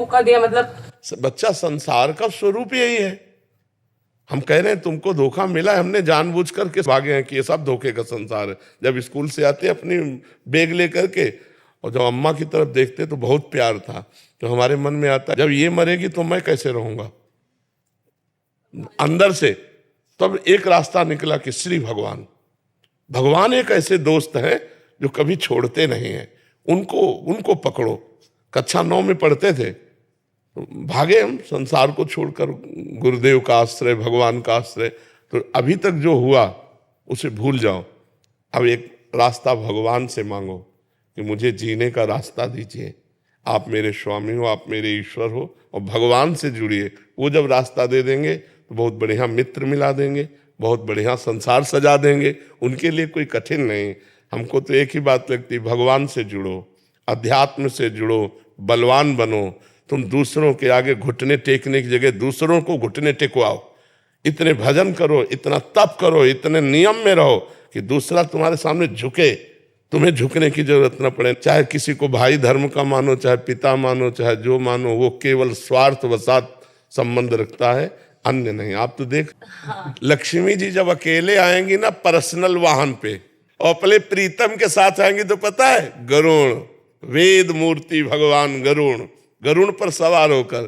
धोखा दिया मतलब। बच्चा, संसार का स्वरूप यही है। हम कह रहे हैं तुमको धोखा मिला है, हमने जानबूझकर के भागे हैं कि ये सब धोखे का संसार है। जब स्कूल से आते अपनी बैग लेकर के और जब अम्मा की तरफ देखते तो बहुत प्यार था, तो हमारे मन में आता जब ये मरेगी तो मैं कैसे रहूंगा अंदर से। तब एक रास्ता निकला कि श्री भगवान, भगवान एक ऐसे दोस्त हैं जो कभी छोड़ते नहीं हैं, उनको पकड़ो। कक्षा 9 में पढ़ते थे, भागे हम संसार को छोड़कर, गुरुदेव का आश्रय, भगवान का आश्रय। तो अभी तक जो हुआ उसे भूल जाओ। अब एक रास्ता भगवान से मांगो कि मुझे जीने का रास्ता दीजिए, आप मेरे स्वामी हो, आप मेरे ईश्वर हो, और भगवान से जुड़िए। वो जब रास्ता दे देंगे तो बहुत बढ़िया मित्र मिला देंगे, बहुत बढ़िया संसार सजा देंगे। उनके लिए कोई कठिन नहीं। हमको तो एक ही बात लगती, भगवान से जुड़ो, अध्यात्म से जुड़ो, बलवान बनो। तुम दूसरों के आगे घुटने टेकने की जगह दूसरों को घुटने टेकवाओ। इतने भजन करो, इतना तप करो, इतने नियम में रहो कि दूसरा तुम्हारे सामने झुके, तुम्हें झुकने की जरूरत न पड़े। चाहे किसी को भाई धर्म का मानो, चाहे पिता मानो, चाहे जो मानो, वो केवल स्वार्थ वसात संबंध रखता है, अन्य नहीं। आप तो देख, लक्ष्मी जी जब अकेले आएंगी ना पर्सनल वाहन पे, और अपने प्रीतम के साथ आएंगी तो पता है, गरुण, वेद मूर्ति भगवान गरुण पर सवार होकर।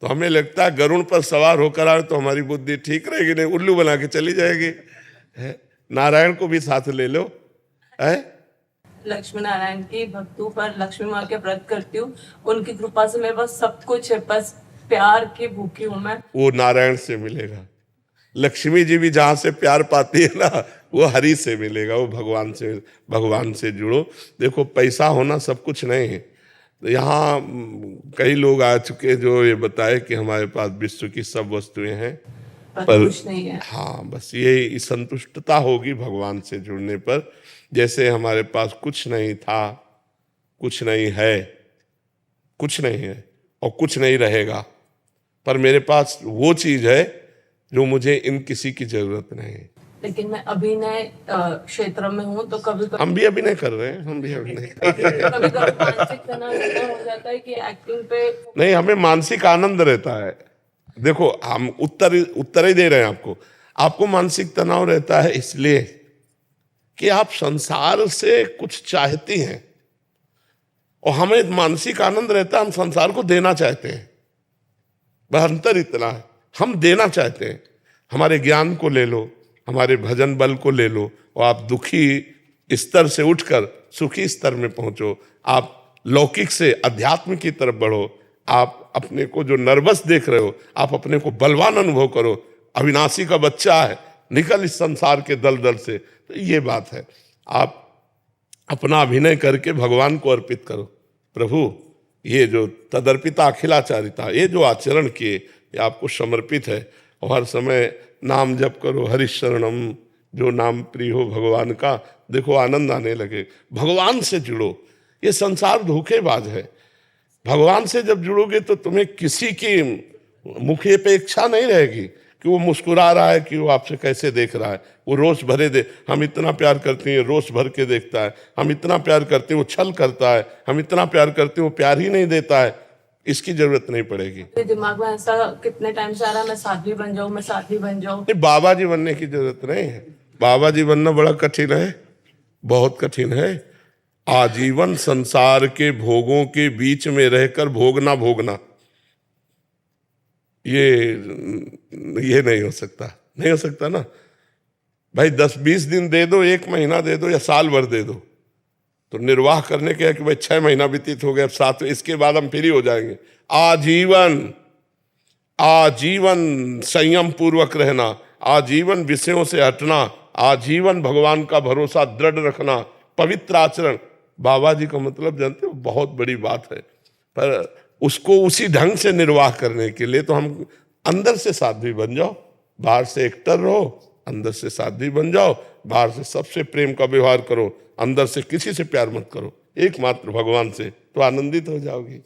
तो हमें लगता है गरुण पर सवार होकर आए तो हमारी बुद्धि ठीक रहेगी, नहीं उल्लू बना के चली जाएगी। नारायण को भी साथ ले लो। लक्ष्मी नारायण की भक्तों पर लक्ष्मी माँ के व्रत करती हूँ, उनकी कृपा से मेरे पास सब कुछ है, बस प्यार की भूखी हूँ मैं। वो नारायण से मिलेगा। लक्ष्मी जी भी जहाँ से प्यार पाती है ना, वो हरि से मिलेगा, वो भगवान से जुड़ो। देखो, पैसा होना सब कुछ नहीं है। तो यहाँ कई लोग आ चुके जो ये बताए कि हमारे पास विश्व की सब वस्तुएं हैं, पर कुछ नहीं है। हाँ, बस ये संतुष्टता होगी भगवान से जुड़ने पर। जैसे हमारे पास कुछ नहीं था, कुछ नहीं है, कुछ नहीं है और कुछ नहीं रहेगा, पर मेरे पास वो चीज है जो मुझे इन किसी की जरूरत नहीं है। लेकिन मैं अभिनय क्षेत्र में हूँ, तो कभी हम भी अभिनय कर रहे हैं, हम भी अभिनय कर रहे हैं। कभी मानसिक तनाव इतना हो जाता है कि एक्टिंग पे नहीं, हमें मानसिक आनंद रहता है। देखो, हम उत्तर ही दे रहे हैं आपको मानसिक तनाव रहता है इसलिए कि आप संसार से कुछ चाहती हैं, और हमें मानसिक आनंद रहता है, हम संसार को देना चाहते हैं। वह अंतर इतना है, हम देना चाहते हैं। हमारे ज्ञान को ले लो, हमारे भजन बल को ले लो, और आप दुखी स्तर से उठकर सुखी स्तर में पहुंचो। आप लौकिक से अध्यात्म की तरफ बढ़ो। आप अपने को जो नर्वस देख रहे हो, आप अपने को बलवान अनुभव करो। अविनाशी का बच्चा है, निकल इस संसार के दलदल से। तो ये बात है, आप अपना अभिनय करके भगवान को अर्पित करो। प्रभु, ये जो तदर्पिता अखिलाचारिता, ये जो आचरण किए, ये आपको समर्पित है। और हर समय नाम जप करो, हरिशरणम, जो नाम प्रिय हो भगवान का। देखो, आनंद आने लगे। भगवान से जुड़ो। ये संसार धोखेबाज है। भगवान से जब जुड़ोगे तो तुम्हें किसी की मुख्य अपेक्षा नहीं रहेगी कि वो मुस्कुरा रहा है, कि वो आपसे कैसे देख रहा है। वो रोष भरे दे, हम इतना प्यार करते हैं, रोष भर के देखता है। हम इतना प्यार करते हैं, वो छल करता है। हम इतना प्यार करते हैं, वो प्यार ही नहीं देता है। इसकी जरूरत नहीं पड़ेगी। दिमाग में ऐसा कितने टाइम से आ रहा है, मैं साध्वी बन जाऊं, मैं साध्वी बन जाऊं। नहीं, बाबा जी बनने की जरूरत नहीं है। बाबा जी बनना बड़ा कठिन है, बहुत कठिन है। आजीवन संसार के भोगों के बीच में रहकर भोगना ये नहीं हो सकता ना भाई। 10-20 दिन दे दो, 1 महीना दे दो, या साल भर दे दो, तो निर्वाह करने के कि भाई 6 महीना व्यतीत हो गया, अब 7, इसके बाद हम फ्री हो जाएंगे। आजीवन संयम पूर्वक रहना, आजीवन विषयों से हटना, आजीवन भगवान का भरोसा दृढ़ रखना, पवित्र आचरण। बाबा जी का मतलब जानते हो, बहुत बड़ी बात है। पर उसको उसी ढंग से निर्वाह करने के लिए तो हम अंदर से साध्वी बन जाओ। बाहर से एक्टर रहो, अंदर से साध्वी बन जाओ। बाहर से सबसे प्रेम का व्यवहार करो, अंदर से किसी से प्यार मत करो, एकमात्र भगवान से, तो आनंदित हो जाओगी।